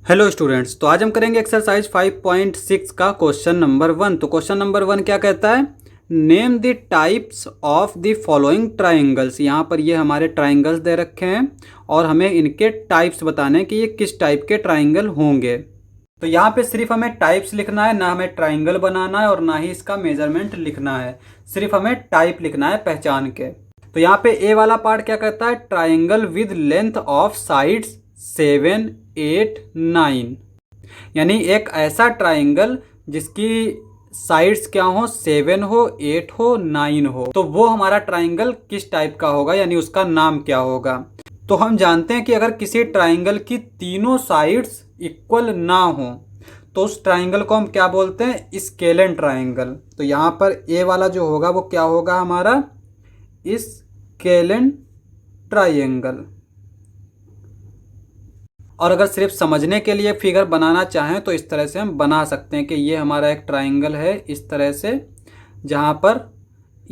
Hello students, तो आज हम करेंगे एक्सरसाइज 5.6 का क्वेश्चन नंबर 1। तो क्वेश्चन नंबर 1 क्या कहता है? Name the types of the following triangles. यहाँ पर ये हमारे ट्राइंगल्स दे रखे हैं और हमें इनके टाइप्स बताने हैं कि ये किस टाइप के ट्राइंगल होंगे। तो यहाँ पे सिर्फ हमें टाइप्स लिखना है, ना हमें ट्राइंगल बनाना है और ना ही इसका मेजरमेंट लिखना है। सिर्फ हमें टाइप लिखना है पहचान के। तो यहाँ पे ए वाला पार्ट क्या कहता है? Triangle with length of sides 7, 8, 9। यानी एक ऐसा ट्राइंगल जिसकी साइड्स क्या हो, 7 हो, 8 हो, 9 हो, तो वो हमारा ट्राइंगल किस टाइप का होगा, यानी उसका नाम क्या होगा। तो हम जानते हैं कि अगर किसी ट्राइंगल की तीनों साइड्स इक्वल ना हो तो उस ट्राइंगल को हम क्या बोलते हैं? Scalene triangle. तो यहाँ पर ए वाला जो होगा वो क्या होगा हमारा? Scalene triangle. और अगर सिर्फ समझने के लिए फिगर बनाना चाहें तो इस तरह से हम बना सकते हैं कि ये हमारा एक ट्राइंगल है इस तरह से, जहाँ पर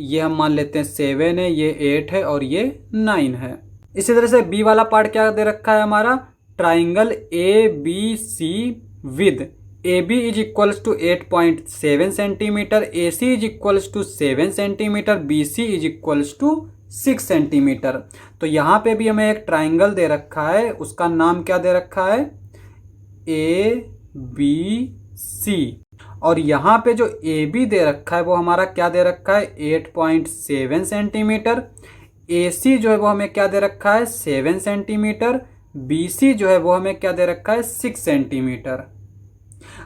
ये हम मान लेते हैं 7 है, ये 8 है और ये 9 है। इसी तरह से बी वाला पार्ट क्या दे रखा है हमारा? Triangle A B C with A B is equals to 8.7 centimetre, A C is equals to 7 centimetre, B C is equals to 6 centimetre. तो यहाँ पे भी हमें एक ट्राइंगल दे रखा है, उसका नाम क्या दे रखा है? A B C. और यहाँ पे जो ए बी दे रखा है वो हमारा क्या दे रखा है? 8.7 सेंटीमीटर। ए सी जो है वो हमें क्या दे रखा है? 7 सेंटीमीटर। बी सी जो है वो हमें क्या दे रखा है? 6 सेंटीमीटर।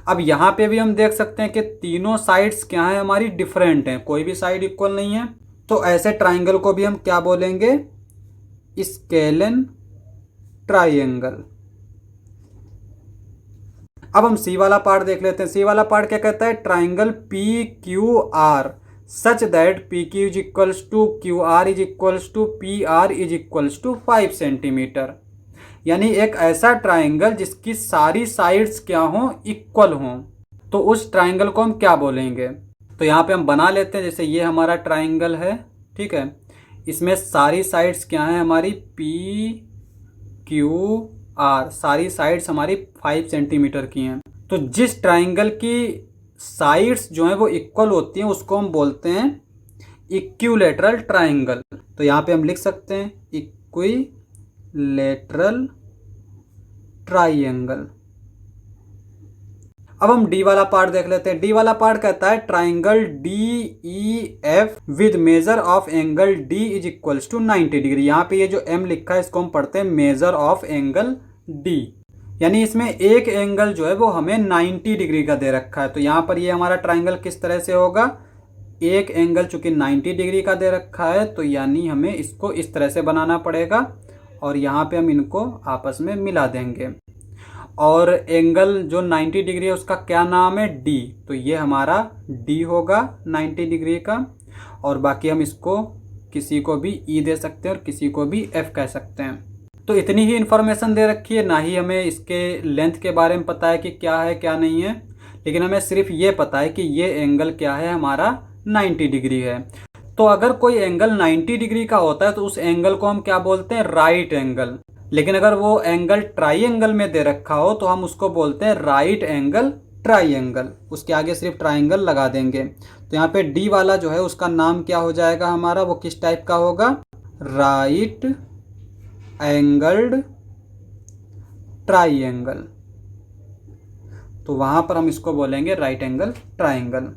अब यहाँ पे भी हम देख सकते हैं कि तीनों साइड्स क्या है हमारी? डिफरेंट हैं, कोई भी साइड इक्वल नहीं है। तो ऐसे ट्राइंगल को भी हम क्या बोलेंगे? Scalene triangle. अब हम सी वाला पार्ट देख लेते हैं। सी वाला पार्ट क्या कहता है? Triangle P Q R such that P Q is equals to Q R is equals to P R is equals to 5 centimetre. यानी एक ऐसा ट्राइंगल जिसकी सारी साइड्स क्या हों? इक्वल हों। तो उस ट्राइंगल को हम क्या बोलेंगे? तो यहाँ पे हम बना लेते हैं। जैसे ये हमारा ट्राइंगल है, ठीक है, इसमें सारी साइड्स क्या हैं हमारी? पी क्यू आर, सारी साइड्स हमारी 5 सेंटीमीटर की हैं। तो जिस ट्राइंगल की साइड्स जो हैं वो इक्वल होती हैं उसको हम बोलते हैं इक्विलैटरल ट्राइंगल। तो यहाँ पे हम लिख सकते हैं इक्विलैटरल ट्राइंगल। अब हम डी वाला पार्ट देख लेते हैं। डी वाला पार्ट कहता है triangle D E F with measure of angle D is equals to 90 degree. यहाँ पे ये जो एम लिखा है इसको हम पढ़ते हैं मेजर ऑफ एंगल डी। यानी इसमें एक एंगल जो है वो हमें 90 डिग्री का दे रखा है। तो यहाँ पर ये हमारा ट्राइंगल किस तरह से होगा? एक एंगल चूंकि 90 डिग्री का दे रखा है तो यानी हमें इसको इस तरह से बनाना पड़ेगा और यहाँ पे हम इनको आपस में मिला देंगे। और एंगल जो 90 डिग्री है उसका क्या नाम है? डी। तो ये हमारा डी होगा 90 डिग्री का। और बाकी हम इसको किसी को भी ई दे सकते हैं और किसी को भी एफ कह सकते हैं। तो इतनी ही इन्फॉर्मेशन दे रखी है, ना ही हमें इसके लेंथ के बारे में पता है कि क्या है क्या नहीं है, लेकिन हमें सिर्फ ये पता है कि ये एंगल क्या है हमारा? 90 डिग्री है। तो अगर कोई एंगल 90 डिग्री का होता है तो उस एंगल को हम क्या बोलते हैं? Right angle. लेकिन अगर वो एंगल ट्राइंगल में दे रखा हो तो हम उसको बोलते हैं राइट एंगल ट्राइंगल। उसके आगे सिर्फ ट्राइंगल लगा देंगे। तो यहाँ पे डी वाला जो है उसका नाम क्या हो जाएगा हमारा? वो किस टाइप का होगा? Right angled triangle. तो वहां पर हम इसको बोलेंगे राइट एंगल ट्राइंगल।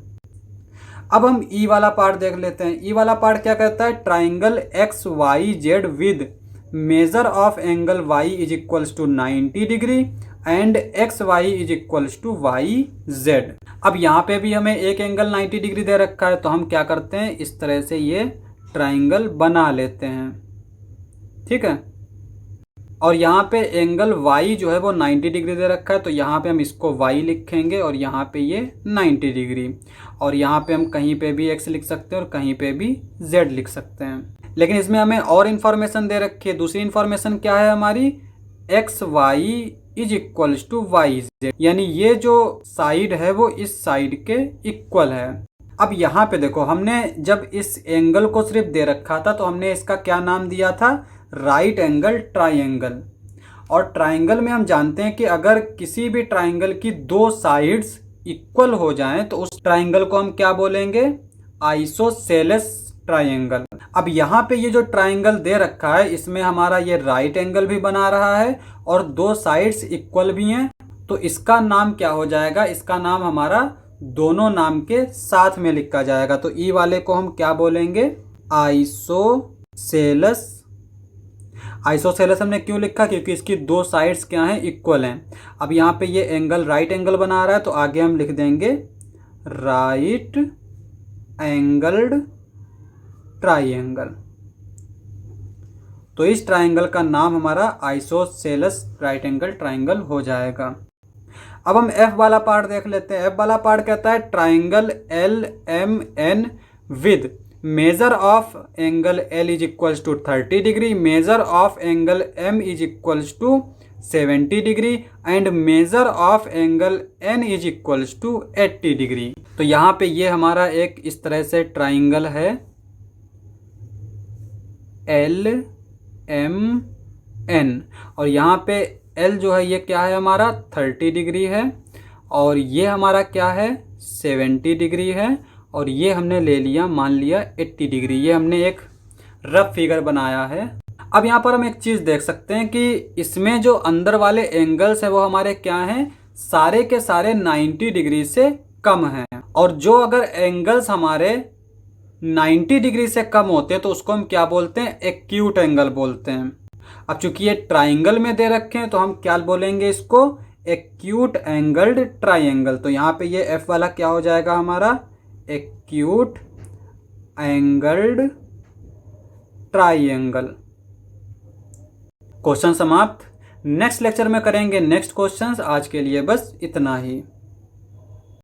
अब हम ई वाला पार्ट देख लेते हैं। ई वाला पार्ट क्या कहता है? Triangle X Y Z with measure of angle y is equals to 90 degree and X Y is equals to Y Z. अब यहाँ पे भी हमें एक एंगल 90 डिग्री दे रखा है तो हम क्या करते हैं? इस तरह से ये ट्राइंगल बना लेते हैं, ठीक है। और यहाँ पे एंगल y जो है वो 90 डिग्री दे रखा है तो यहाँ पे हम इसको y लिखेंगे और यहाँ पे ये 90 डिग्री। और यहाँ पे हम कहीं पे भी x लिख सकते हैं और कहीं पे भी z लिख सकते हैं। लेकिन इसमें हमें और इन्फॉर्मेशन दे रखी है। दूसरी इन्फॉर्मेशन क्या है हमारी? X Y is equals to Y Z. यानी ये जो साइड है वो इस साइड के इक्वल है। अब यहाँ पे देखो, हमने जब इस एंगल को सिर्फ दे रखा था तो हमने इसका क्या नाम दिया था? Right angle triangle. और ट्राइंगल में हम जानते हैं कि अगर किसी भी ट्राइंगल की दो साइड्स इक्वल हो जाएं तो उस ट्राइंगल को हम क्या बोलेंगे, आइसोसेलेस ट्राइंगल। अब यहाँ पे ये जो ट्राइंगल दे रखा है इसमें हमारा ये राइट एंगल भी बना रहा है और दो साइड्स इक्वल भी हैं, तो इसका नाम क्या हो जाएगा, इसका नाम हमारा दोनों नाम के साथ में लिखा जाएगा। तो ई वाले को हम क्या बोलेंगे, आइसोसेलस। आइसोसेलस हमने क्यों लिखा, क्योंकि इसकी दो साइड्स क्या हैं, इक्वल हैं। अब यहाँ पे ये एंगल राइट एंगल बना रहा है तो आगे हम लिख देंगे राइट एंगल्ड ट्राइंगल। तो इस ट्राइंगल का नाम हमारा आइसोसेलस राइट एंगल ट्राइंगल हो जाएगा। अब हम एफ वाला पार्ट देख लेते हैं। एफ वाला पार्ट कहता है triangle L M N with measure of angle L is equals to 30 degree, measure of angle M is equals to 70 degree and measure of angle N is equals to 80 degree. तो यहाँ पे ये हमारा एक इस तरह से ट्राइंगल है एल एम एन, और यहाँ पे एल जो है ये क्या है हमारा 30 डिग्री है और ये हमारा क्या है 70 डिग्री है, और ये हमने ले लिया मान लिया 80 डिग्री। ये हमने एक रफ फिगर बनाया है। अब यहाँ पर हम एक चीज़ देख सकते हैं कि इसमें जो अंदर वाले एंगल्स हैं वो हमारे क्या हैं, सारे के सारे 90 डिग्री से कम हैं, और जो अगर एंगल्स हमारे 90 डिग्री से कम होते हैं तो उसको हम क्या बोलते हैं, एक्यूट एंगल बोलते हैं। अब चूंकि ये ट्राइंगल में दे रखे हैं तो हम क्या बोलेंगे इसको, एक्यूट एंगल्ड ट्राइंगल। तो यहाँ पे ये एफ वाला क्या हो जाएगा हमारा, एक्यूट एंगल्ड ट्राइंगल। क्वेश्चन समाप्त। नेक्स्ट लेक्चर में करेंगे नेक्स्ट क्वेश्चंस। आज के लिए बस इतना ही।